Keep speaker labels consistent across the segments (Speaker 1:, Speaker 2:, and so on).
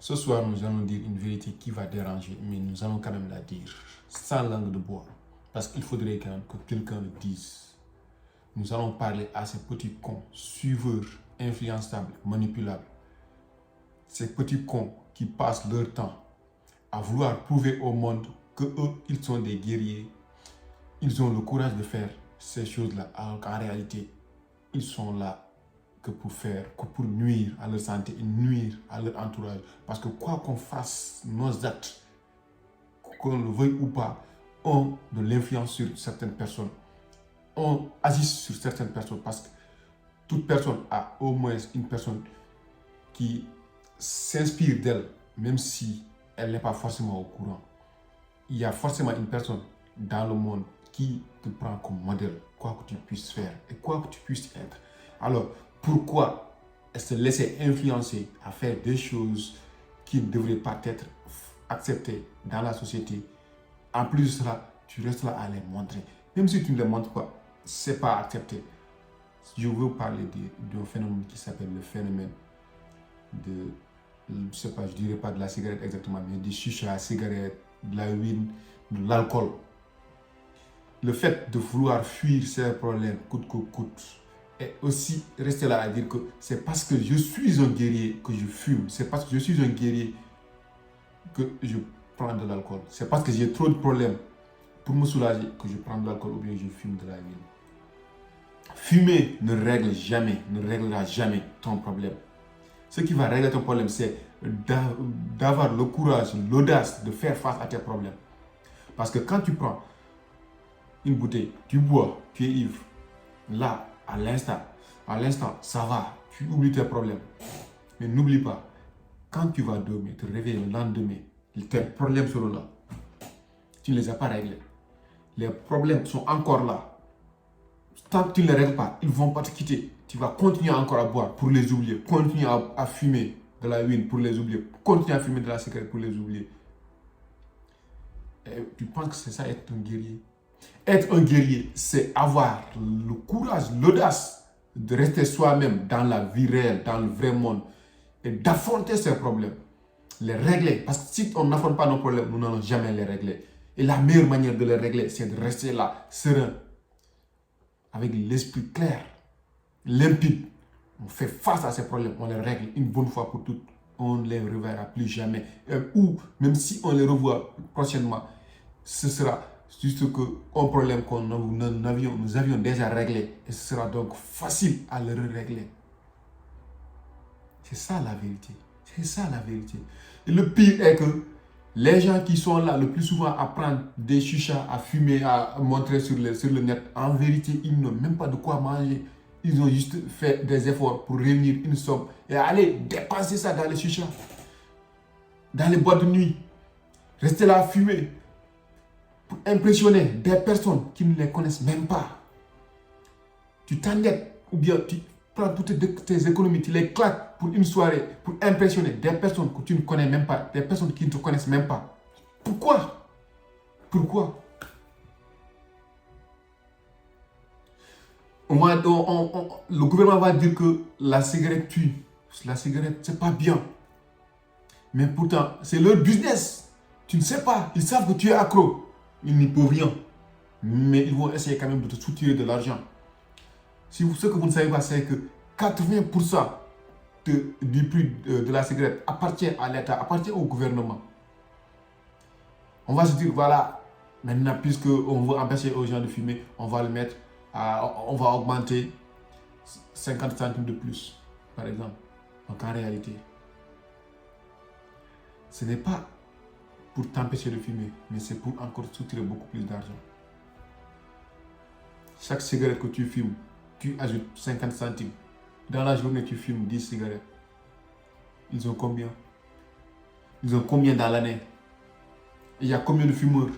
Speaker 1: Ce soir, nous allons dire une vérité qui va déranger, mais nous allons quand même la dire, sans langue de bois, parce qu'il faudrait quand même que quelqu'un le dise. Nous allons parler à ces petits cons, suiveurs, influençables, manipulables. Ces petits cons qui passent leur temps à vouloir prouver au monde qu'eux, ils sont des guerriers. Ils ont le courage de faire ces choses-là, alors qu'en réalité, ils sont là que pour nuire à leur santé et nuire à leur entourage. Parce que quoi qu'on fasse, nos actes, qu'on le veuille ou pas, ont de l'influence sur certaines personnes. On agit sur certaines personnes parce que toute personne a au moins une personne qui s'inspire d'elle, même si elle n'est pas forcément au courant. Il y a forcément une personne dans le monde qui te prend comme modèle, quoi que tu puisses faire et quoi que tu puisses être. Alors, pourquoi se laisser influencer à faire des choses qui ne devraient pas être acceptées dans la société? En plus de cela, tu restes là à les montrer. Même si tu ne les montres pas, ce n'est pas accepté. Je veux parler d'un phénomène qui s'appelle le phénomène de, je ne sais pas, je ne dirais pas de la cigarette exactement, mais du chicha, la cigarette, de la huile, de l'alcool. Le fait de vouloir fuir ces problèmes coûte que coûte, et aussi rester là à dire que c'est parce que je suis un guerrier que je fume, c'est parce que je suis un guerrier que je prends de l'alcool, c'est parce que j'ai trop de problèmes pour me soulager que je prends de l'alcool ou bien je fume de la huile. Fumer ne réglera jamais ton problème. Ce qui va régler ton problème, c'est d'avoir le courage, l'audace de faire face à tes problèmes. Parce que quand tu prends une bouteille, tu bois, tu es ivre, là, à l'instant, ça va, tu oublies tes problèmes. Mais n'oublie pas, quand tu vas dormir, te réveiller le lendemain, tes problèmes seront là. Tu ne les as pas réglés. Les problèmes sont encore là. Tant que tu ne les règles pas, ils ne vont pas te quitter. Tu vas continuer encore à boire pour les oublier, continuer à fumer de la huile pour les oublier, continuer à fumer de la cigarette pour les oublier. Et tu penses que c'est ça être un guerrier? Être un guerrier, c'est avoir le courage, l'audace de rester soi-même dans la vie réelle, dans le vrai monde et d'affronter ces problèmes, les régler. Parce que si on n'affronte pas nos problèmes, nous n'allons jamais les régler. Et la meilleure manière de les régler, c'est de rester là, serein, avec l'esprit clair, limpide. On fait face à ces problèmes, on les règle une bonne fois pour toutes. On ne les reverra plus jamais. Ou même si on les revoit prochainement, ce sera juste qu'un problème que nous avions déjà réglé. Et ce sera donc facile à le régler. C'est ça la vérité. C'est ça la vérité. Et le pire est que les gens qui sont là le plus souvent à prendre des chichas, à fumer, à montrer sur le net, en vérité, ils n'ont même pas de quoi manger. Ils ont juste fait des efforts pour réunir une somme et aller dépenser ça dans les chichas, dans les boîtes de nuit. Rester là à fumer pour impressionner des personnes qui ne les connaissent même pas. Tu t'endettes ou bien tu prends toutes tes économies, tu les claques pour une soirée, pour impressionner des personnes que tu ne connais même pas, des personnes qui ne te connaissent même pas. Pourquoi? Pourquoi? Le gouvernement va dire que la cigarette tue. La cigarette, c'est pas bien. Mais pourtant, c'est leur business. Tu ne sais pas. Ils savent que tu es accro. Ils n'y peuvent rien. Mais ils vont essayer quand même de te soutirer de l'argent. Ce que vous ne savez pas, c'est que 80% du prix de la cigarette appartient à l'État, appartient au gouvernement. On va se dire, voilà, maintenant, puisqu'on veut empêcher aux gens de fumer, on va le mettre, on va augmenter 50 centimes de plus, par exemple. Donc en réalité, ce n'est pas pour t'empêcher de fumer, mais c'est pour encore soutirer beaucoup plus d'argent. Chaque cigarette que tu fumes, tu ajoutes 50 centimes. Dans la journée, tu fumes 10 cigarettes. Ils ont combien? Ils ont combien dans l'année? Il y a combien de fumeurs?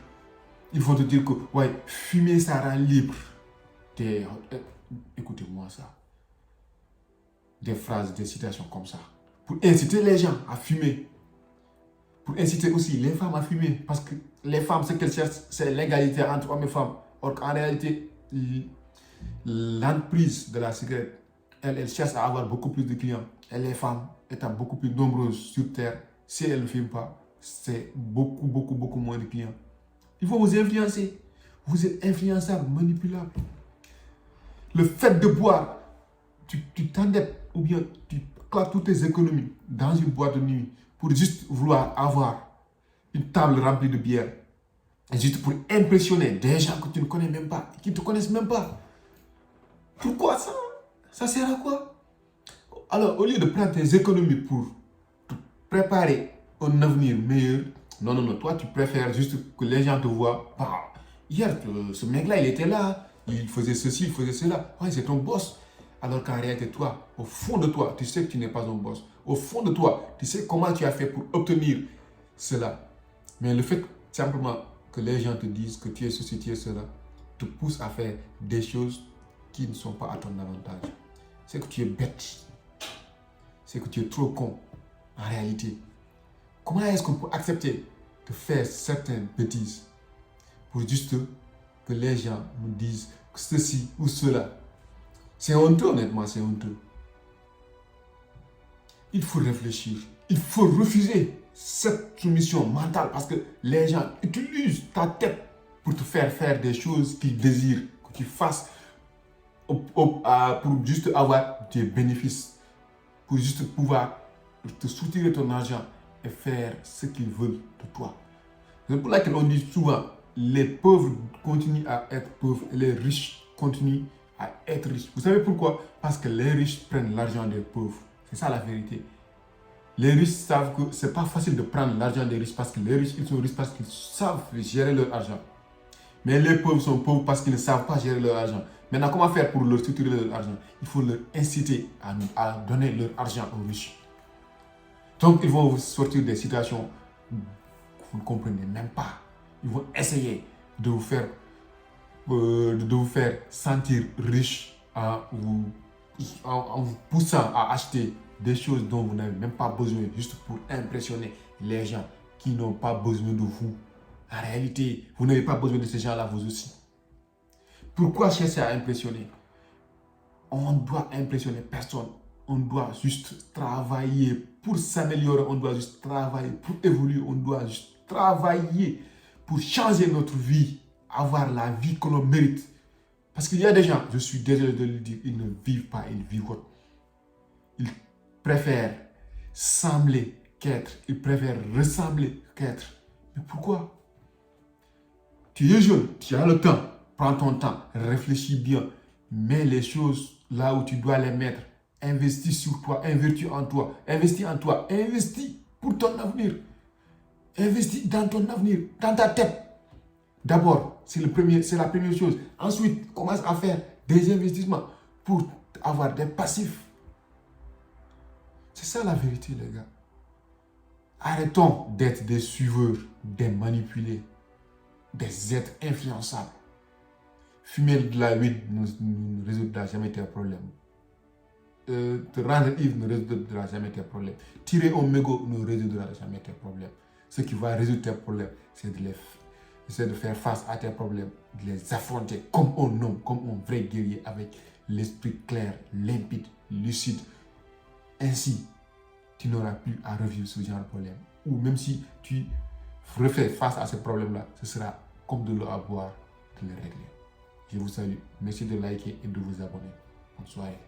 Speaker 1: Ils vont te dire que, ouais, fumer, ça rend libre. Écoutez-moi ça. Des phrases, des citations comme ça. Pour inciter les gens à fumer. Pour inciter aussi les femmes à fumer. Parce que les femmes, ce qu'elles cherchent, c'est l'égalité entre hommes et femmes. Or qu'en réalité, l'entreprise de la cigarette, elle cherche à avoir beaucoup plus de clients. Et les femmes étant beaucoup plus nombreuses sur Terre, Si elle ne filme pas, c'est beaucoup moins de clients. Il faut vous influencer. Vous êtes influençable, manipulable. Le fait de boire, tu t'endettes ou bien tu claques toutes tes économies dans une boîte de nuit pour juste vouloir avoir une table remplie de bière. Juste pour impressionner des gens que tu ne connais même pas, qui ne te connaissent même pas. Pourquoi ça? Ça sert à quoi? Alors, au lieu de prendre tes économies pour te préparer un avenir meilleur, non, toi, tu préfères juste que les gens te voient. Bah, hier, ce mec-là, il était là, il faisait ceci, il faisait cela. Ouais, c'est ton boss. Alors qu'en réalité, toi, au fond de toi, tu sais que tu n'es pas un boss. Au fond de toi, tu sais comment tu as fait pour obtenir cela. Mais le fait simplement que les gens te disent que tu es ceci, tu es cela, te pousse à faire des choses qui ne sont pas à ton avantage. C'est que tu es bête. C'est que tu es trop con. En réalité, comment est-ce qu'on peut accepter de faire certaines bêtises pour juste que les gens nous disent que ceci ou cela? C'est honteux, honnêtement, c'est honteux. Il faut réfléchir. Il faut refuser cette soumission mentale parce que les gens utilisent ta tête pour te faire des choses qu'ils désirent que tu fasses pour juste avoir des bénéfices, pour juste pouvoir te soutirer ton argent et faire ce qu'ils veulent de toi. C'est pour laquelle on dit souvent, les pauvres continuent à être pauvres et les riches continuent à être riches. Vous savez pourquoi? Parce que les riches prennent l'argent des pauvres. C'est ça la vérité. Les riches savent que ce n'est pas facile de prendre l'argent des riches parce que les riches, ils sont riches parce qu'ils savent gérer leur argent. Mais les pauvres sont pauvres parce qu'ils ne savent pas gérer leur argent. Maintenant, comment faire pour leur structurer leur argent? Il faut leur inciter à donner leur argent aux riches. Donc, ils vont vous sortir des situations que vous ne comprenez même pas. Ils vont essayer de vous faire sentir riche en vous poussant à acheter des choses dont vous n'avez même pas besoin, juste pour impressionner les gens qui n'ont pas besoin de vous. En réalité, vous n'avez pas besoin de ces gens-là, vous aussi. Pourquoi chercher à impressionner? On doit impressionner personne. On doit juste travailler pour s'améliorer. On doit juste travailler pour évoluer. On doit juste travailler pour changer notre vie. Avoir la vie que l'on mérite. Parce qu'il y a des gens, je suis désolé de le dire, ils ne vivent pas, ils vivotent. Ils préfèrent sembler qu'être. Ils préfèrent ressembler qu'être. Mais pourquoi? Tu es jeune, tu as le temps. Prends ton temps, réfléchis bien. Mets les choses là où tu dois les mettre. Investis sur toi, investis en toi. Investis en toi, investis pour ton avenir. Investis dans ton avenir, dans ta tête. D'abord, c'est la première chose. Ensuite, commence à faire des investissements pour avoir des passifs. C'est ça la vérité, les gars. Arrêtons d'être des suiveurs, des manipulés, des êtres influençables. Fumer de la weed ne résoudra jamais tes problèmes. Te rendre ivre ne résoudra jamais tes problèmes. Tirer un mégot ne résoudra jamais tes problèmes. Ce qui va résoudre tes problèmes, c'est de faire face à tes problèmes, de les affronter comme un homme, comme un vrai guerrier avec l'esprit clair, limpide, lucide. Ainsi, tu n'auras plus à revivre ce genre de problème. Ou même si tu refais face à ces problèmes-là, ce sera comme de l'eau à boire de les régler. Je vous salue. Merci de liker et de vous abonner. Bonne soirée.